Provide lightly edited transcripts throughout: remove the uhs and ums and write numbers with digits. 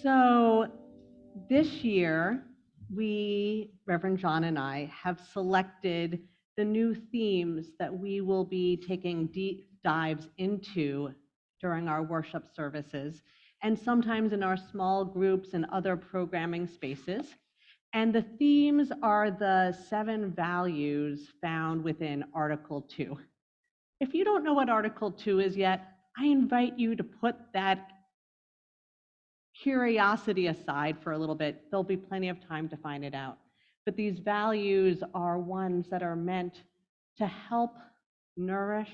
So this year, Reverend John and I, have selected the new themes that we will be taking deep dives into during our worship services, and sometimes in our small groups and other programming spaces. And the themes are the 7 values found within Article 2. If you don't know what Article 2 is yet, I invite you to put that curiosity aside for a little bit. There'll be plenty of time to find it out. But these values are ones that are meant to help nourish,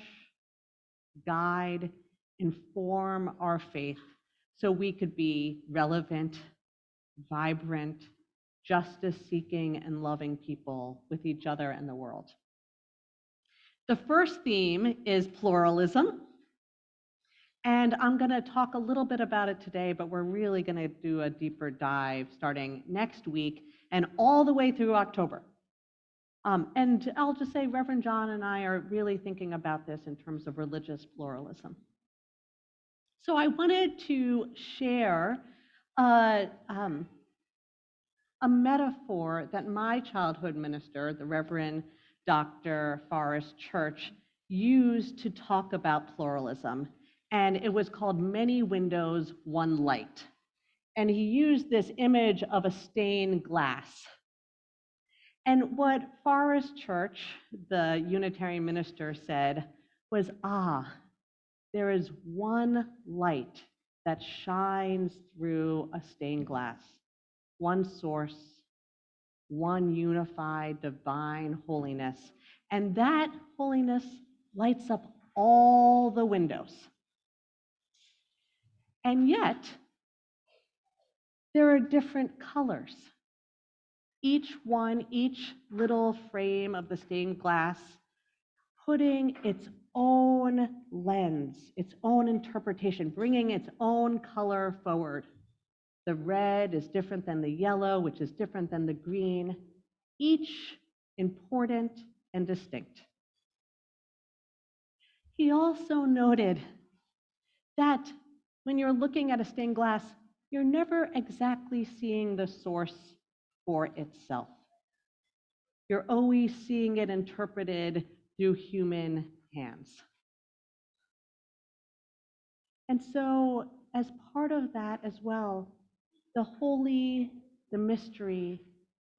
guide, inform our faith so we could be relevant, vibrant, justice-seeking, and loving people with each other and the world. The first theme is pluralism. And I'm going to talk a little bit about it today, but we're really going to do a deeper dive starting next week and all the way through October. And I'll just say Reverend John and I are really thinking about this in terms of religious pluralism. So I wanted to share a metaphor that my childhood minister, the Reverend Dr. Forrest Church, used to talk about pluralism. And it was called Many Windows, One Light. And he used this image of a stained glass. And what Forrest Church, the Unitarian minister, said was, there is one light that shines through a stained glass, one source, one unified divine holiness. And that holiness lights up all the windows. And yet, there are different colors. Each little frame of the stained glass, putting its own lens, its own interpretation, bringing its own color forward. The red is different than the yellow, which is different than the green, each important and distinct. He also noted that when you're looking at a stained glass, you're never exactly seeing the source for itself. You're always seeing it interpreted through human hands. And so, as part of that as well, the holy, the mystery,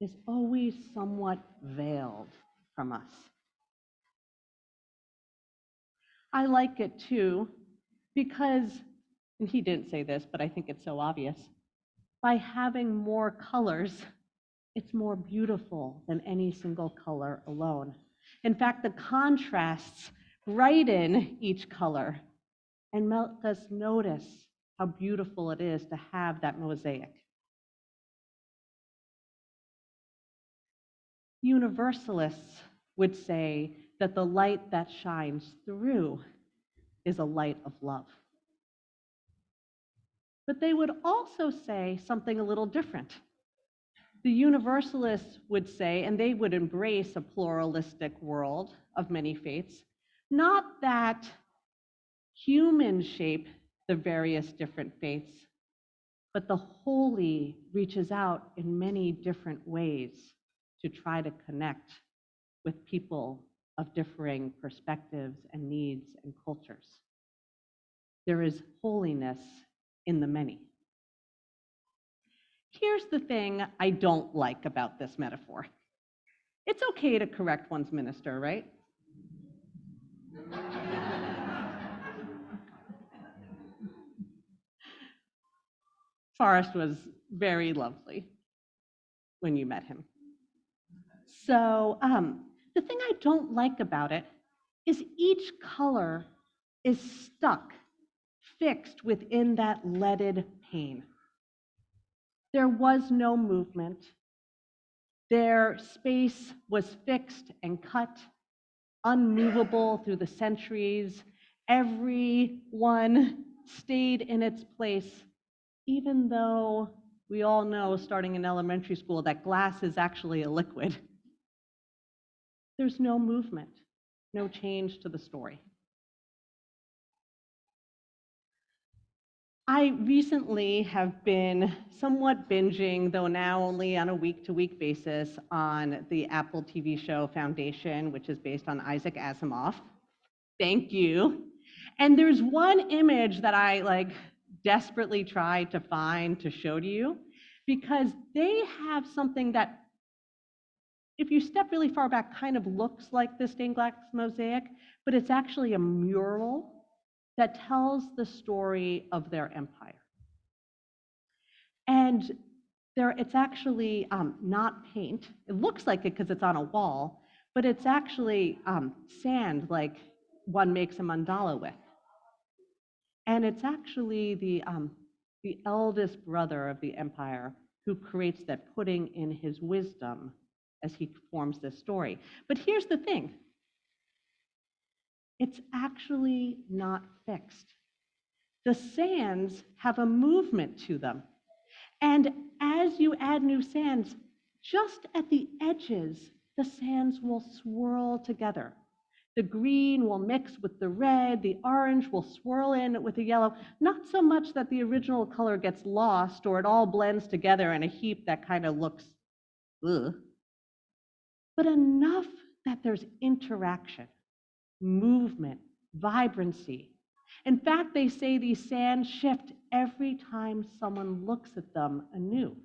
is always somewhat veiled from us. I like it too, because, and he didn't say this, but I think it's so obvious, by having more colors, it's more beautiful than any single color alone. In fact, the contrasts brighten each color and make us notice how beautiful it is to have that mosaic. Universalists would say that the light that shines through is a light of love. But they would also say something a little different. The Universalists would say, and they would embrace a pluralistic world of many faiths, not that humans shape the various different faiths, but the holy reaches out in many different ways to try to connect with people of differing perspectives and needs and cultures. There is holiness in the many. Here's the thing I don't like about this metaphor. It's okay to correct one's minister, right? Forrest was very lovely when you met him. So the thing I don't like about it is each color is stuck, fixed within that leaded pane. There was no movement. Their space was fixed and cut, unmovable through the centuries. Every one stayed in its place, even though we all know, starting in elementary school, that glass is actually a liquid. There's no movement, no change to the story. I recently have been somewhat binging, though now only on a week-to-week basis, on the Apple TV show Foundation, which is based on Isaac Asimov. Thank you. And there's one image that I desperately tried to find to show to you, because they have something that, if you step really far back, kind of looks like the stained glass mosaic, but it's actually a mural that tells the story of their empire. And it's actually not paint. It looks like it because it's on a wall, but it's actually sand, like one makes a mandala with. And it's actually the eldest brother of the empire who creates that, putting in his wisdom as he forms this story. But here's the thing. It's actually not fixed. The sands have a movement to them. And as you add new sands, just at the edges, the sands will swirl together. The green will mix with the red, the orange will swirl in with the yellow, not so much that the original color gets lost or it all blends together in a heap that kind of looks, ugh, but enough that there's interaction, movement, vibrancy. In fact, they say these sands shift every time someone looks at them anew.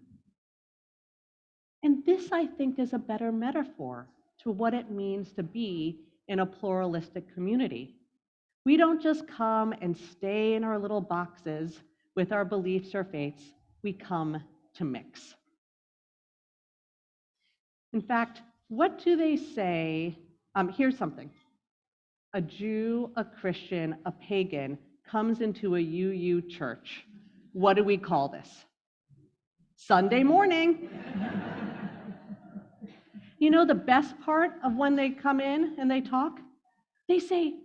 And this, I think, is a better metaphor to what it means to be in a pluralistic community. We don't just come and stay in our little boxes with our beliefs or faiths. We come to mix. In fact, what do they say? Here's something. A Jew, a Christian, a pagan comes into a UU church. What do we call this? Sunday morning. You know the best part of when they come in and they talk? They say,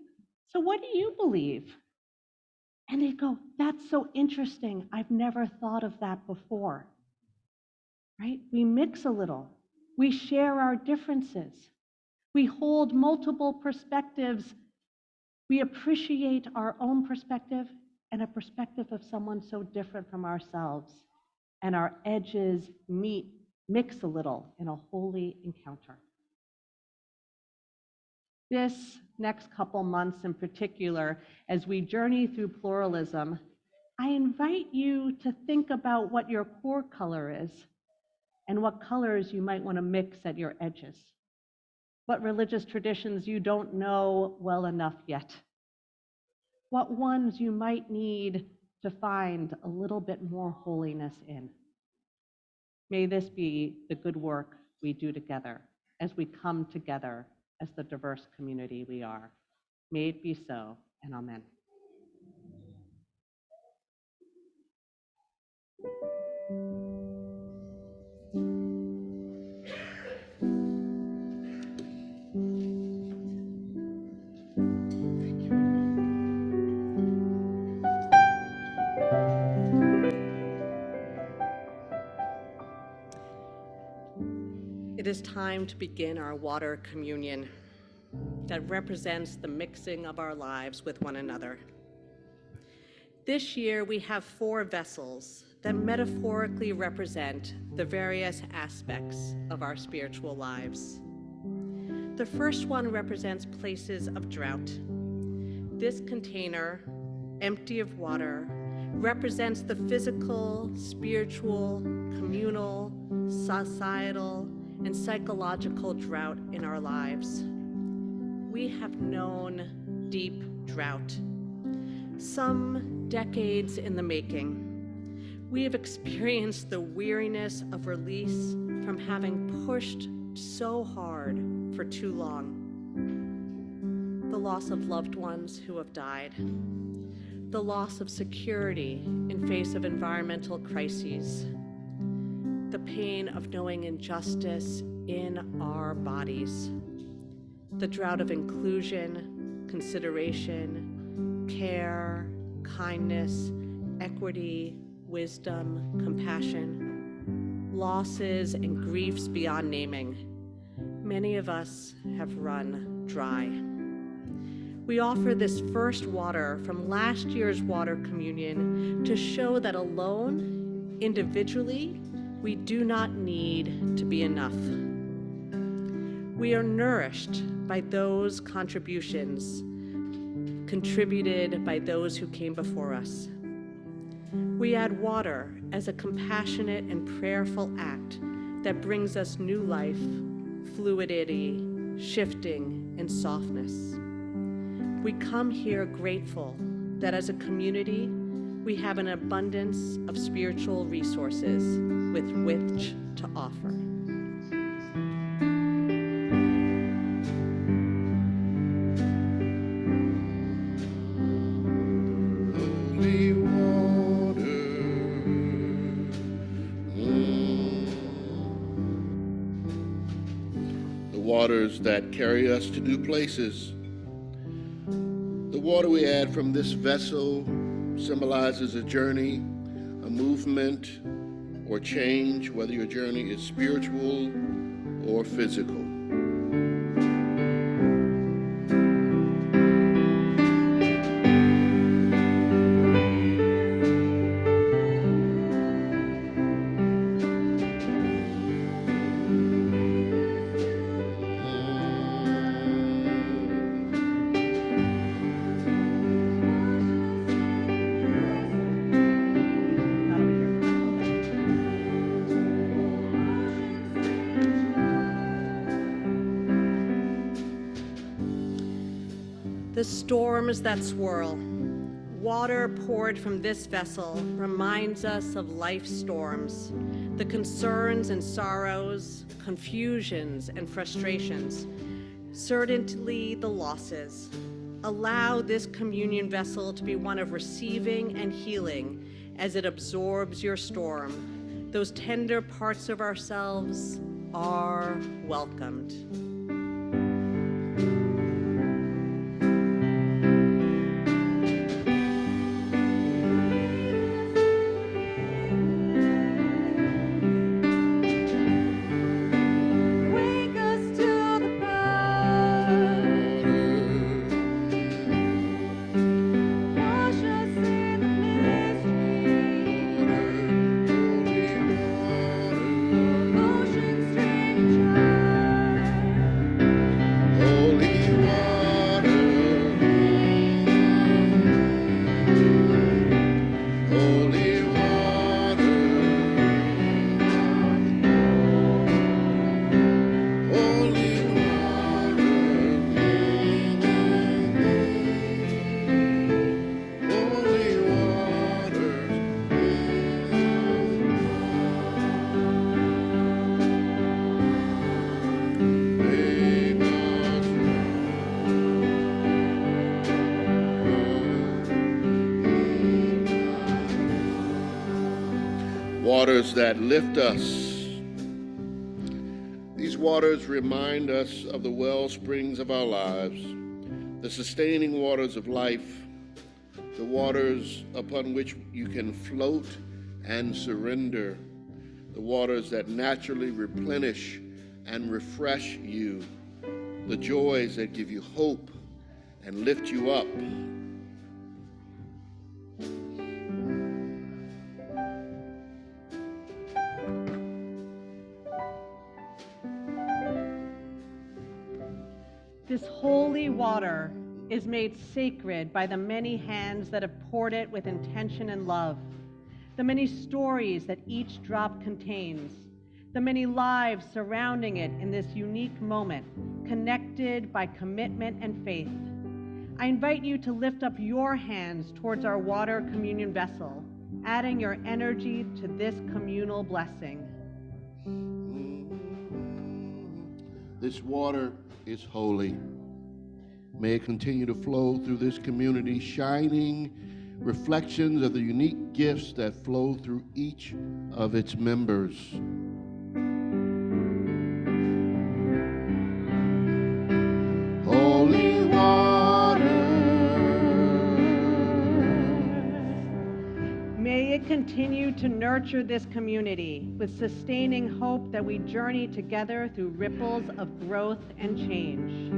"So what do you believe?" And they go, "That's so interesting. I've never thought of that before." Right? We mix a little. We share our differences. We hold multiple perspectives. We appreciate our own perspective and a perspective of someone so different from ourselves. And our edges mix a little in a holy encounter. This next couple months in particular, as we journey through pluralism, I invite you to think about what your core color is and what colors you might want to mix at your edges. What religious traditions you don't know well enough yet. What ones you might need to find a little bit more holiness in. May this be the good work we do together as we come together as the diverse community we are. May it be so, and amen. It is time to begin our water communion that represents the mixing of our lives with one another. This year, we have 4 vessels that metaphorically represent the various aspects of our spiritual lives. The first one represents places of drought. This container, empty of water, represents the physical, spiritual, communal, societal, and psychological drought in our lives. We have known deep drought, some decades in the making. We have experienced the weariness of release from having pushed so hard for too long. The loss of loved ones who have died. The loss of security in face of environmental crises. The pain of knowing injustice in our bodies. The drought of inclusion, consideration, care, kindness, equity, wisdom, compassion. Losses and griefs beyond naming. Many of us have run dry. We offer this first water from last year's water communion to show that alone, individually, we do not need to be enough. We are nourished by those contributions contributed by those who came before us. We add water as a compassionate and prayerful act that brings us new life, fluidity, shifting, and softness. We come here grateful that as a community, we have an abundance of spiritual resources with which to offer. Waters that carry us to new places. The water we add from this vessel symbolizes a journey, a movement, or change, whether your journey is spiritual or physical. The storms that swirl. Water poured from this vessel reminds us of life's storms, the concerns and sorrows, confusions and frustrations, certainly the losses. Allow this communion vessel to be one of receiving and healing as it absorbs your storm. Those tender parts of ourselves are welcomed. Waters that lift us. These waters remind us of the well springs of our lives, the sustaining waters of life, the waters upon which you can float and surrender, the waters that naturally replenish and refresh you, the joys that give you hope and lift you up. This holy water is made sacred by the many hands that have poured it with intention and love, the many stories that each drop contains, the many lives surrounding it in this unique moment, connected by commitment and faith. I invite you to lift up your hands towards our water communion vessel, adding your energy to this communal blessing. This water is holy. May it continue to flow through this community, shining reflections of the unique gifts that flow through each of its members. Holy water. May it continue to nurture this community with sustaining hope that we journey together through ripples of growth and change.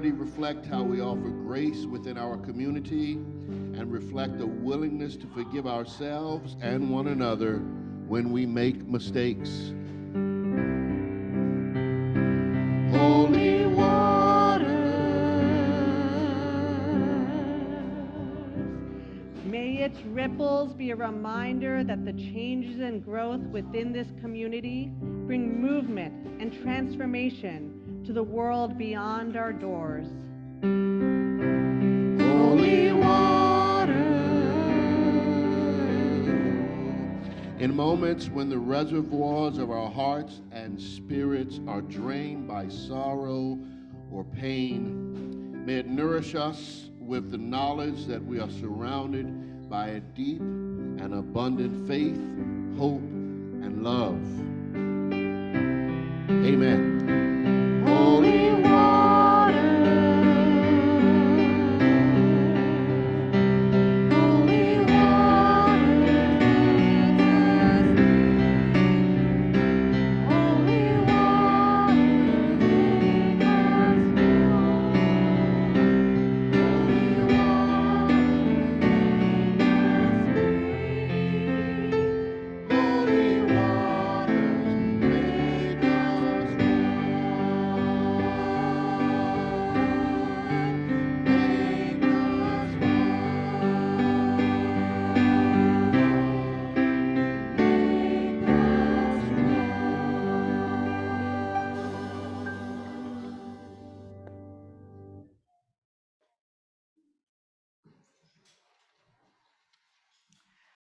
clarity reflect how we offer grace within our community and reflect a willingness to forgive ourselves and one another when we make mistakes. Holy water, may its ripples be a reminder that the changes and growth within this community bring movement and transformation to the world beyond our doors. holy water. In moments when the reservoirs of our hearts and spirits are drained by sorrow or pain, may it nourish us with the knowledge that we are surrounded by a deep and abundant faith, hope, and love. Amen.